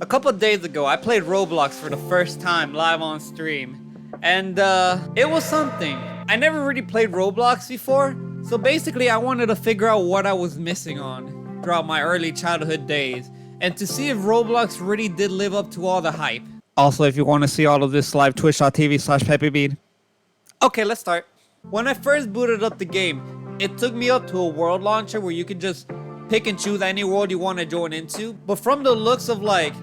A couple days ago, I played Roblox for the first time live on stream. And it was something. I never really played Roblox before. So basically, I wanted to figure out what I was missing on throughout my early childhood days. And to see if Roblox really did live up to all the hype. Also, if you want to see all of this live, twitch.tv/PeppyBean. Okay, let's start. When I first booted up the game, it took me up to a world launcher where you could just pick and choose any world you want to join into. But from the looks of like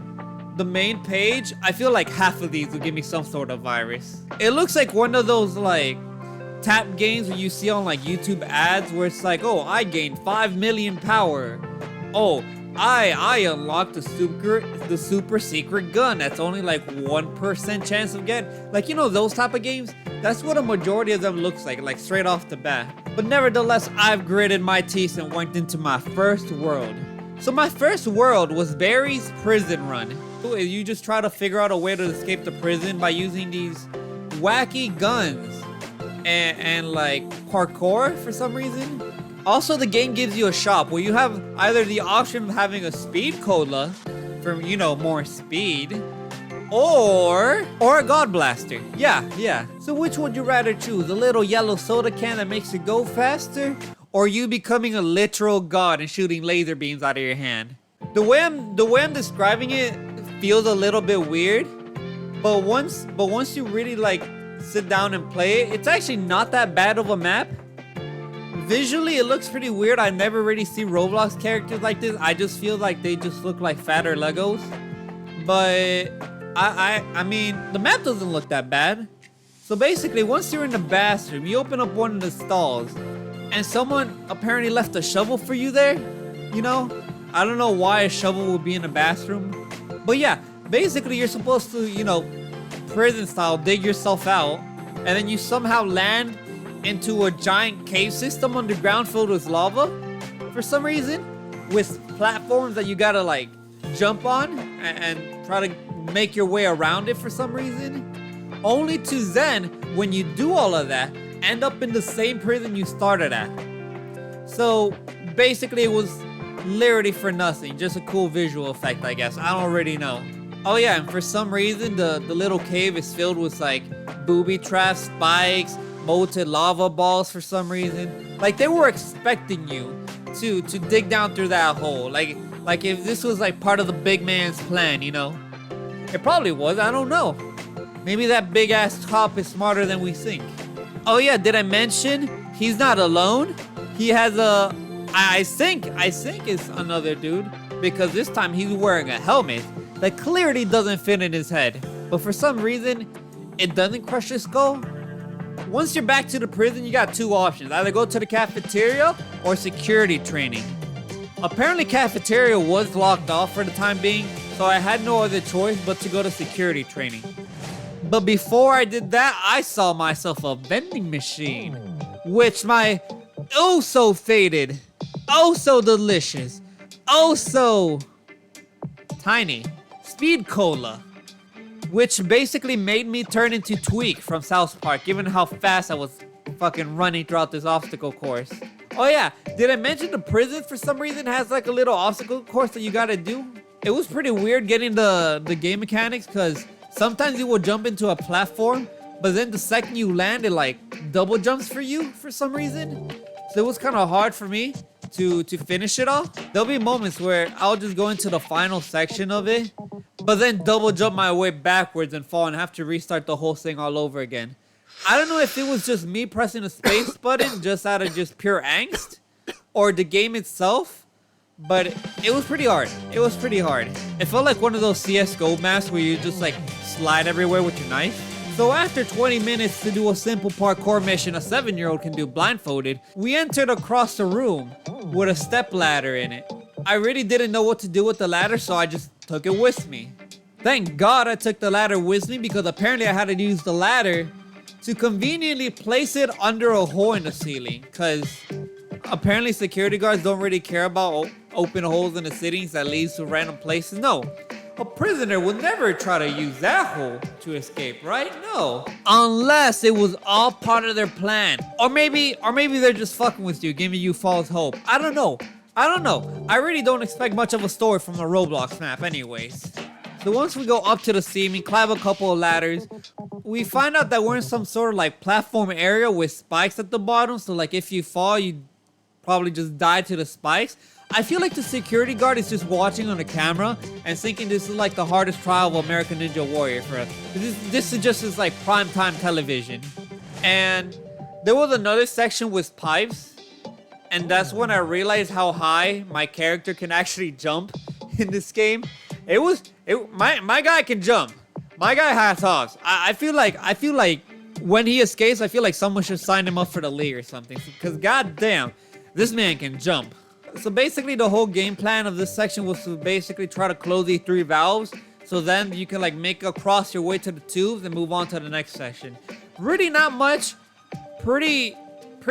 the main page, I feel like half of these will give me some sort of virus. It looks like one of those like tap games where you see on like YouTube ads where it's like, oh, I gained 5 million power. Oh, I unlocked the super secret gun that's only like 1% chance of getting. Like, you know, those type of games? That's what a majority of them looks like straight off the bat. But nevertheless, I've gritted my teeth and went into my first world. So my first world was Barry's prison run. You just try to figure out a way to escape the prison by using these wacky guns and like parkour for some reason. Also, the game gives you a shop where you have either the option of having a speed cola for, you know, more speed, or a god blaster. Yeah. So which would you rather choose? A little yellow soda can that makes you go faster, or you becoming a literal god and shooting laser beams out of your hand? The way I'm describing it feels a little bit weird, but once you really like sit down and play it, it's actually not that bad of a map. Visually, it looks pretty weird. I never really see Roblox characters like this. I just feel like they just look like fatter Legos. But I mean, the map doesn't look that bad. So basically, once you're in the bathroom, you open up one of the stalls, and someone apparently left a shovel for you there. You know, I don't know why a shovel would be in the bathroom, but yeah, basically you're supposed to, you know, prison style, dig yourself out, and then you somehow land into a giant cave system underground filled with lava for some reason, with platforms that you gotta like jump on and try to make your way around it for some reason, only to then, when you do all of that, end up in the same prison you started at. So basically it was literally for nothing, just a cool visual effect, I guess. I don't really know. Oh yeah, and for some reason the little cave is filled with like booby traps, spikes, molten lava balls for some reason. Like they were expecting you to dig down through that hole. Like if this was like part of the big man's plan, you know? It probably was, I don't know. Maybe that big ass cop is smarter than we think. Oh yeah, did I mention he's not alone? He has a, I think it's another dude, because this time he's wearing a helmet that clearly doesn't fit in his head. But for some reason, it doesn't crush his skull. Once you're back to the prison, you got two options. Either go to the cafeteria or security training. Apparently cafeteria was locked off for the time being, so I had no other choice but to go to security training. But before I did that, I saw myself a vending machine, which my oh so faded, oh so delicious, oh so tiny speed cola, which basically made me turn into Tweak from South Park, given how fast I was fucking running throughout this obstacle course. Oh yeah, did I mention the prison for some reason has like a little obstacle course that you gotta do? It was pretty weird getting the game mechanics, because sometimes you will jump into a platform, but then the second you land, it like double jumps for you for some reason. So it was kind of hard for me to finish it off. There'll be moments where I'll just go into the final section of it, but then double jump my way backwards and fall and have to restart the whole thing all over again. I don't know if it was just me pressing the space button just out of just pure angst, or the game itself, but it was pretty hard. It was pretty hard. It felt like one of those CSGO maps where you just like slide everywhere with your knife. So after 20 minutes to do a simple parkour mission a 7-year-old can do blindfolded, we entered across the room with a step ladder in it. I really didn't know what to do with the ladder, so I just took it with me. Thank God I took the ladder with me, because apparently I had to use the ladder to conveniently place it under a hole in the ceiling, because apparently security guards don't really care about open holes in the ceilings that leads to random places. No, a prisoner would never try to use that hole to escape, right? No, unless it was all part of their plan, or maybe they're just fucking with you, giving you false hope. I don't know. I really don't expect much of a story from a Roblox map anyways. So once we go up to the ceiling, climb a couple of ladders, we find out that we're in some sort of like platform area with spikes at the bottom. So like if you fall, you probably just die to the spikes. I feel like the security guard is just watching on the camera and thinking this is like the hardest trial of American Ninja Warrior for us. This is just as like primetime television. And there was another section with pipes. And that's when I realized how high my character can actually jump in this game. My guy can jump. My guy has hops. I feel like when he escapes, I feel like someone should sign him up for the league or something. Because goddamn, this man can jump. So basically the whole game plan of this section was to basically try to close these 3 valves. So then you can like make across your way to the tubes and move on to the next section. Really not much. Pretty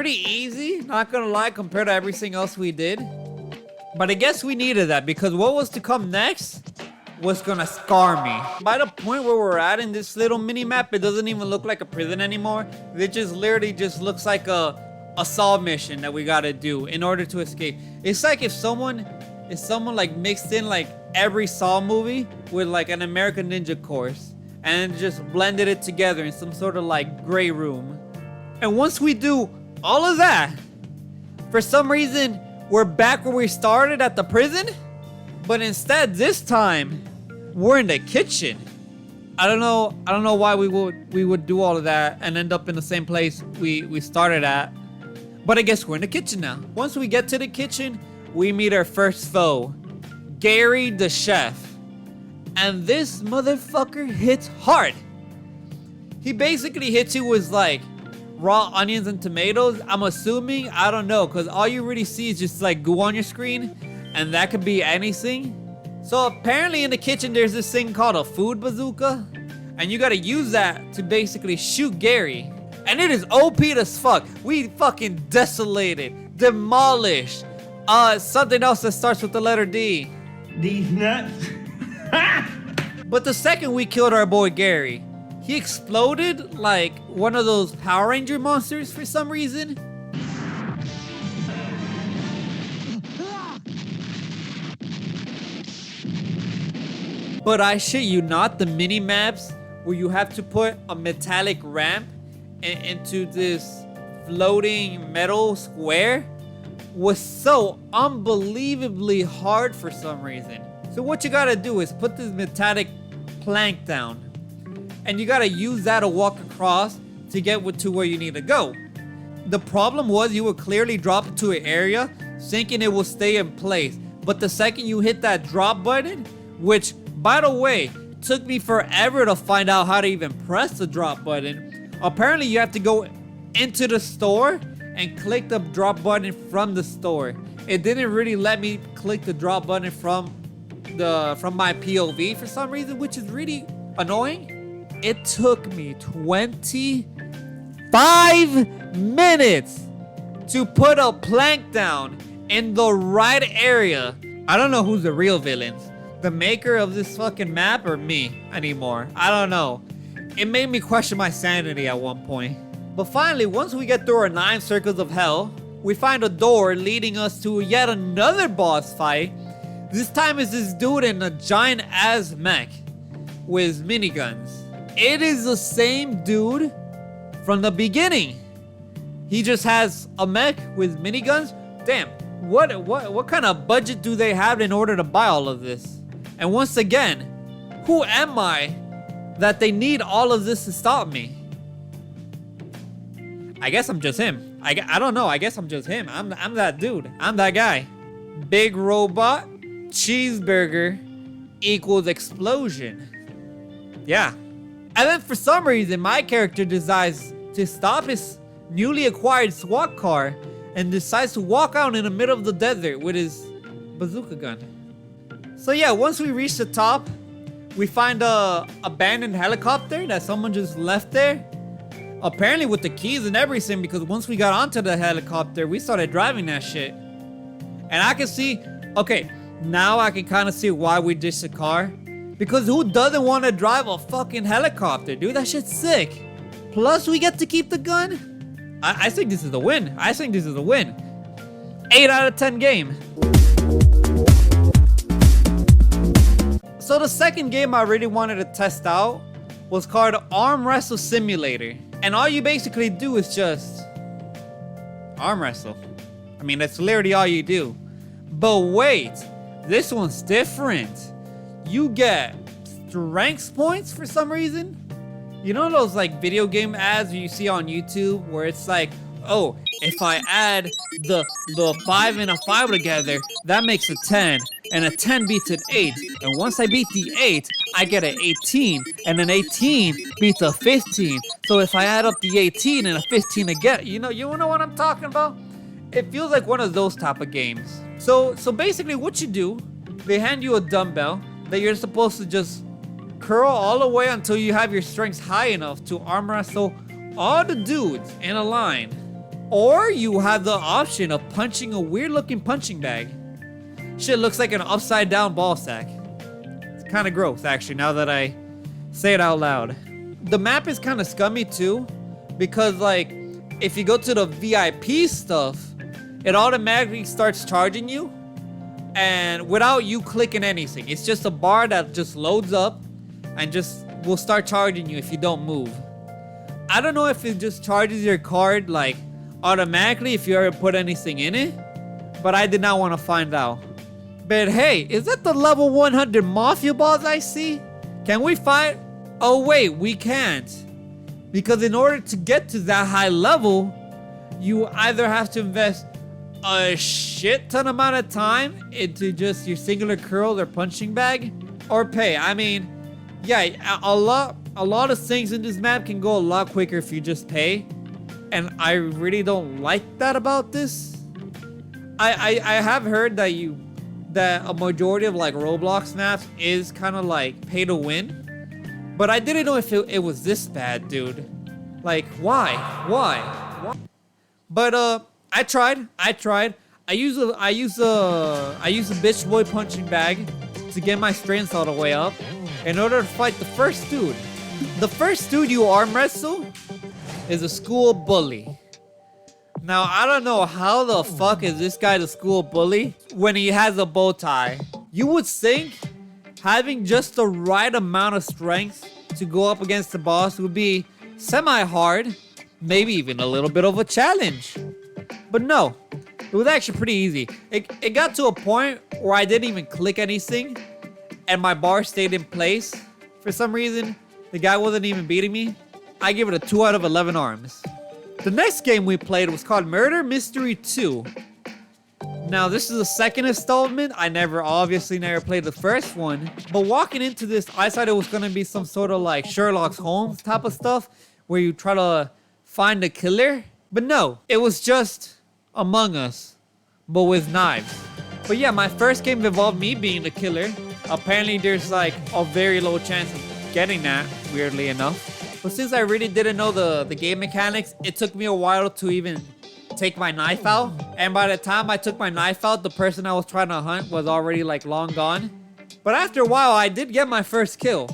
easy, not gonna lie, compared to everything else we did. But I guess we needed that because what was to come next was gonna scar me. By the point where we're at in this little mini map, it doesn't even look like a prison anymore. It just literally just looks like a Saw mission that we gotta do in order to escape. It's like if someone like mixed in like every Saw movie with like an American Ninja course and just blended it together in some sort of like gray room. And once we do all of that, for some reason we're back where we started at the prison, but instead this time we're in the kitchen. I don't know why we would do all of that and end up in the same place we started at. But I guess we're in the kitchen now. Once we get to the kitchen, we meet our first foe, Gary the chef. And this motherfucker hits hard. He basically hits you with like raw onions and tomatoes. I'm assuming, I don't know, because all you really see is just like goo on your screen, and that could be anything. So apparently in the kitchen there's this thing called a food bazooka, and you gotta use that to basically shoot Gary. And it is OP as fuck. We fucking desolated, demolished. Something else that starts with the letter D. These nuts. But the second we killed our boy Gary, he exploded like one of those Power Ranger monsters for some reason. But I shit you not, the mini maps where you have to put a metallic ramp into this floating metal square was so unbelievably hard for some reason. So what you gotta do is put this metallic plank down, and you gotta use that to walk across to get to where you need to go. The problem was you would clearly drop into an area thinking it will stay in place, but the second you hit that drop button, which by the way took me forever to find out how to even press the drop button. Apparently you have to go into the store and click the drop button from the store. It didn't really let me click the drop button from my POV for some reason, which is really annoying. It took me 25 minutes to put a plank down in the right area. I don't know who's the real villains, the maker of this fucking map or me anymore. I don't know. It made me question my sanity at one point. But finally, once we get through our 9 circles of hell, we find a door leading us to yet another boss fight. This time is this dude in a giant ass mech with miniguns. It is the same dude from the beginning. He just has a mech with miniguns. Damn, what kind of budget do they have in order to buy all of this? And once again, who am I that they need all of this to stop me? I guess I'm just him. I don't know. I guess I'm just him. I'm that dude. I'm that guy. Big robot cheeseburger equals explosion. Yeah. And then for some reason, my character decides to stop his newly acquired SWAT car and decides to walk out in the middle of the desert with his bazooka gun. So yeah, once we reach the top, we find a abandoned helicopter that someone just left there. Apparently with the keys and everything, because once we got onto the helicopter, we started driving that shit. And I can see, okay, now I can kind of see why we ditched the car. Because who doesn't want to drive a fucking helicopter, dude? That shit's sick. Plus, we get to keep the gun. I think this is a win. I think this is a win. 8 out of 10 game. So the second game I really wanted to test out was called Arm Wrestle Simulator. And all you basically do is just arm wrestle. I mean, that's literally all you do. But wait, this one's different. You get strength points for some reason. You know those like video game ads you see on YouTube where it's like, oh, if I add the 5 and a 5 together, that makes a 10, and a 10 beats an 8, and once I beat the 8, I get an 18, and an 18 beats a 15. So if I add up the 18 and a 15 again, you know what I'm talking about? It feels like one of those type of games. So basically what you do, they hand you a dumbbell that you're supposed to just curl all the way until you have your strength high enough to arm wrestle all the dudes in a line. Or you have the option of punching a weird looking punching bag. Shit looks like an upside down ball sack. It's kind of gross actually now that I say it out loud. The map is kind of scummy too, because like if you go to the VIP stuff, it automatically starts charging you and without you clicking anything. It's just a bar that just loads up and just will start charging you if you don't move. I don't know if it just charges your card like automatically if you ever put anything in it, but I did not want to find out. But hey, is that the level 100 Mafia boss I see? Can we fight? Oh wait, we can't. Because in order to get to that high level, you either have to invest a shit ton amount of time into just your singular curl or punching bag, or pay. I mean, yeah, a lot of things in this map can go a lot quicker if you just pay. And I really don't like that about this. I have heard that a majority of like Roblox maps is kind of like pay to win, but I didn't know if it was this bad, dude. Like why? But I tried. I use a bitch boy punching bag to get my strength all the way up in order to fight the first dude. The first dude you arm wrestle is a school bully. Now, I don't know how the fuck is this guy the school bully when he has a bow tie. You would think having just the right amount of strength to go up against the boss would be semi-hard, maybe even a little bit of a challenge. But no, it was actually pretty easy. It got to a point where I didn't even click anything and my bar stayed in place. For some reason, the guy wasn't even beating me. I give it a 2 out of 11 arms. The next game we played was called Murder Mystery 2. Now this is the second installment. I obviously never played the first one. But walking into this, I thought it was gonna be some sort of like Sherlock Holmes type of stuff where you try to find the killer. But no, it was just Among Us, but with knives. But yeah, my first game involved me being the killer. Apparently there's like a very low chance of getting that, weirdly enough. But since I really didn't know the game mechanics, it took me a while to even take my knife out. And by the time I took my knife out, the person I was trying to hunt was already like long gone. But after a while, I did get my first kill.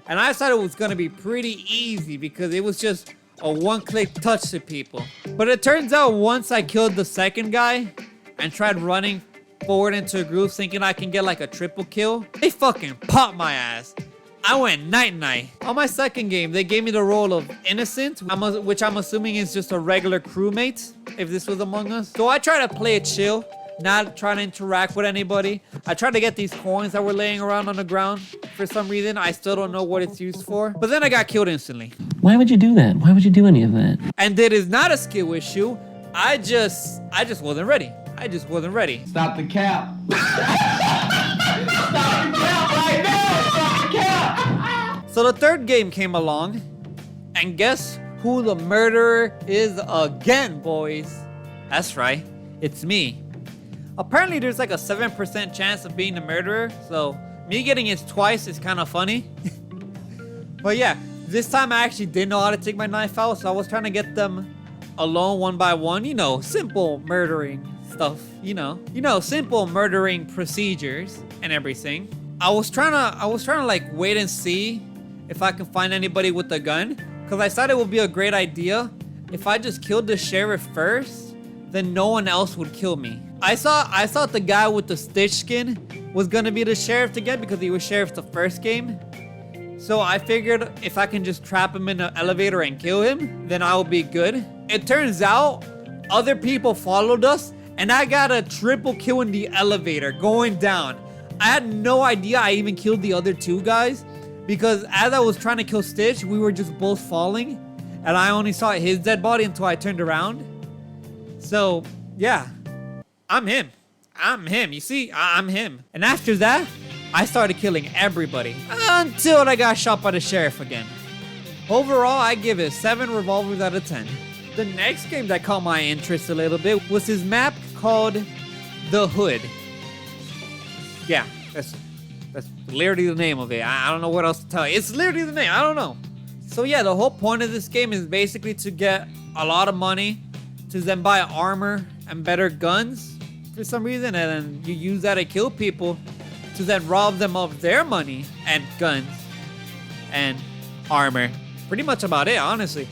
And I thought it was gonna be pretty easy because it was just a one-click touch to people. But it turns out once I killed the second guy and tried running forward into a group thinking I can get like a triple kill, they fucking popped my ass. I went night-night. On my second game, they gave me the role of innocent, which I'm assuming is just a regular crewmate, if this was Among Us. So I try to play it chill, not trying to interact with anybody. I tried to get these coins that were laying around on the ground. For some reason, I still don't know what it's used for. But then I got killed instantly. Why would you do that? Why would you do any of that? And it is not a skill issue. I just wasn't ready. I just wasn't ready. Stop the cap. Stop the cap right now. Stop the cap. So the third game came along. And guess who the murderer is again, boys? That's right. It's me. Apparently there's like a 7% chance of being the murderer. So me getting it twice is kind of funny. But yeah, this time I actually didn't know how to take my knife out. So I was trying to get them alone one by one. You know, simple murdering stuff, you know, simple murdering procedures and everything. I was trying to like wait and see if I can find anybody with a gun, because I thought it would be a great idea if I just killed the sheriff first, then no one else would kill me. I thought the guy with the stitch skin was gonna be the sheriff again because he was sheriff the first game. So I figured if I can just trap him in an elevator and kill him, then I'll be good. It turns out other people followed us and I got a triple kill in the elevator going down. I had no idea I even killed the other two guys because as I was trying to kill Stitch, we were just both falling and I only saw his dead body until I turned around. So yeah, I'm him. I'm him. You see, I'm him. And after that, I started killing everybody until I got shot by the sheriff again. Overall, I give it 7 revolvers out of 10. The next game that caught my interest a little bit was his map called The Hood. Yeah, that's literally the name of it. I don't know what else to tell you. It's literally the name. I don't know. So yeah, the whole point of this game is basically to get a lot of money to then buy armor and better guns for some reason, and then you use that to kill people to then rob them of their money and guns and armor. Pretty much about it, honestly.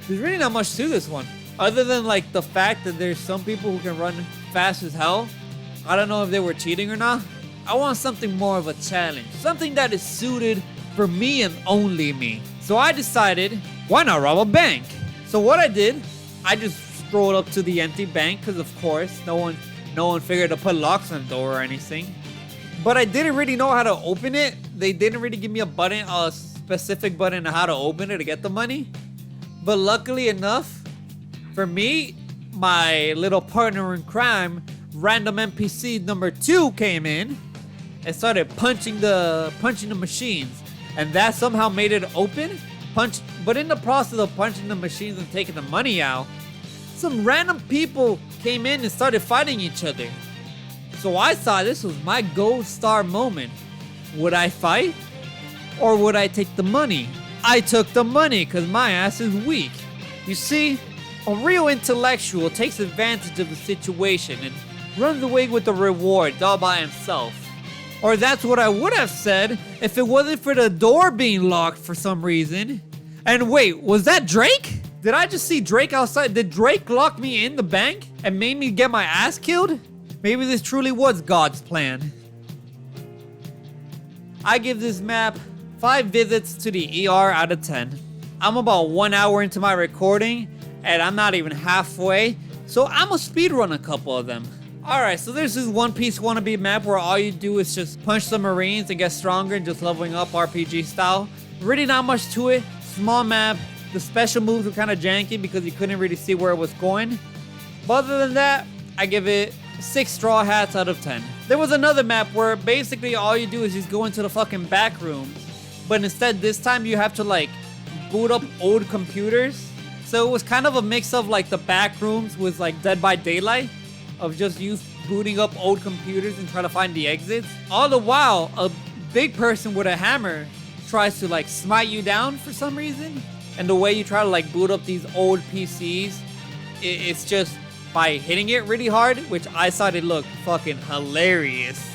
There's really not much to this one other than like the fact that there's some people who can run fast as hell. I don't know if they were cheating or not. I want something more of a challenge, something that is suited for me and only me. So I decided, why not rob a bank? So what I did, I just strolled up to the empty bank because of course no one figured to put locks on the door or anything. But I didn't really know how to open it. They didn't really give me a specific button on how to open it to get the money. But luckily enough, for me, my little partner in crime, random NPC number 2 came in and started punching the machines. And that somehow made it open. But in the process of punching the machines and taking the money out, some random people came in and started fighting each other. So I thought this was my gold star moment. Would I fight? Or would I take the money? I took the money because my ass is weak. You see, a real intellectual takes advantage of the situation and runs away with the rewards all by himself. Or that's what I would have said if it wasn't for the door being locked for some reason. And wait, was that Drake? Did I just see Drake outside? Did Drake lock me in the bank and made me get my ass killed? Maybe this truly was God's plan. I give this map 5 visits to the ER out of 10. I'm about 1 hour into my recording and I'm not even halfway, so I'm gonna speedrun a couple of them. Alright, so there's this One Piece wannabe map where all you do is just punch the Marines and get stronger and just leveling up RPG style. Really not much to it. Small map. The special moves were kind of janky because you couldn't really see where it was going. But other than that, I give it 6 straw hats out of 10. There was another map where basically all you do is just go into the fucking back rooms. But instead this time you have to like boot up old computers. So it was kind of a mix of like the back rooms with like Dead by Daylight. Of just you booting up old computers and trying to find the exits. All the while, a big person with a hammer tries to like smite you down for some reason. And the way you try to like boot up these old PCs, it's just by hitting it really hard, which I thought it looked fucking hilarious.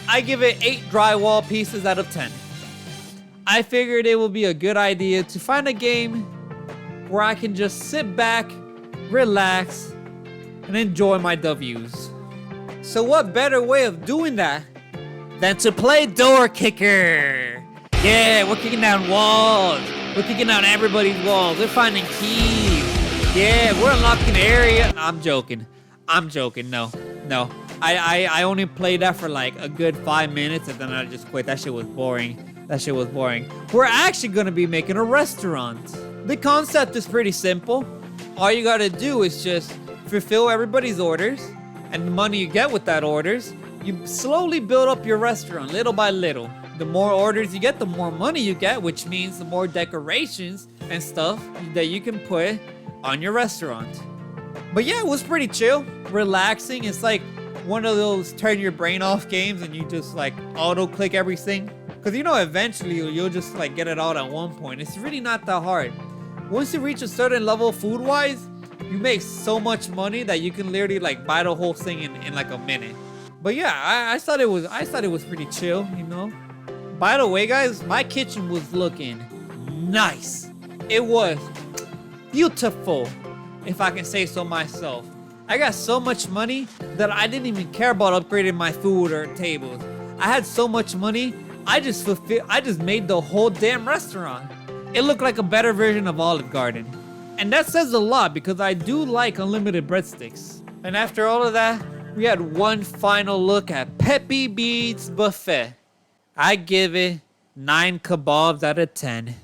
I give it 8 drywall pieces out of 10. I figured it would be a good idea to find a game where I can just sit back, relax, and enjoy my W's. So what better way of doing that than to play door kicker? Yeah, we're kicking down walls. We're kicking down everybody's walls. We're finding keys. Yeah, we're unlocking the area. I'm joking. No. I only played that for like a good 5 minutes and then I just quit. That shit was boring. We're actually gonna be making a restaurant. The concept is pretty simple. All you gotta do is just fulfill everybody's orders, and the money you get with that orders, you slowly build up your restaurant little by little. The more orders you get, the more money you get, which means the more decorations and stuff that you can put on your restaurant. But yeah, it was pretty chill, relaxing. It's like one of those turn your brain off games and you just like auto click everything. Cause you know eventually you'll just like get it all at one point. It's really not that hard. Once you reach a certain level food wise, you make so much money that you can literally like buy the whole thing in like a minute. But yeah, I thought it was pretty chill, you know. By the way, guys, my kitchen was looking nice. It was beautiful, if I can say so myself. I got so much money that I didn't even care about upgrading my food or tables. I had so much money, I just made the whole damn restaurant. It looked like a better version of Olive Garden. And that says a lot because I do like unlimited breadsticks. And after all of that, we had one final look at Peppy Beats Buffet. I give it 9 kebabs out of 10.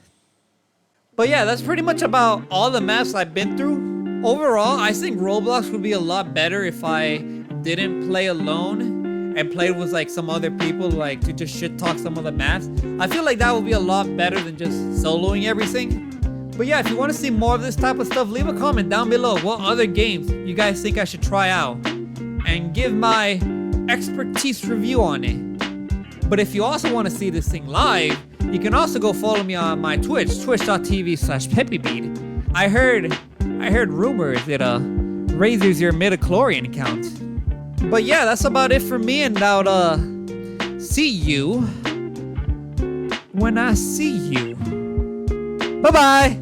But yeah, that's pretty much about all the maps I've been through. Overall, I think Roblox would be a lot better if I didn't play alone and played with like some other people, like to just shit talk some of the maps. I feel like that would be a lot better than just soloing everything. But yeah, if you want to see more of this type of stuff, leave a comment down below what other games you guys think I should try out and give my expertise review on it. But if you also want to see this thing live, you can also go follow me on my Twitch, twitch.tv/peppybeat. I heard rumors it raises your midichlorian count. But yeah, that's about it for me, and I'll see you when I see you. Bye-bye!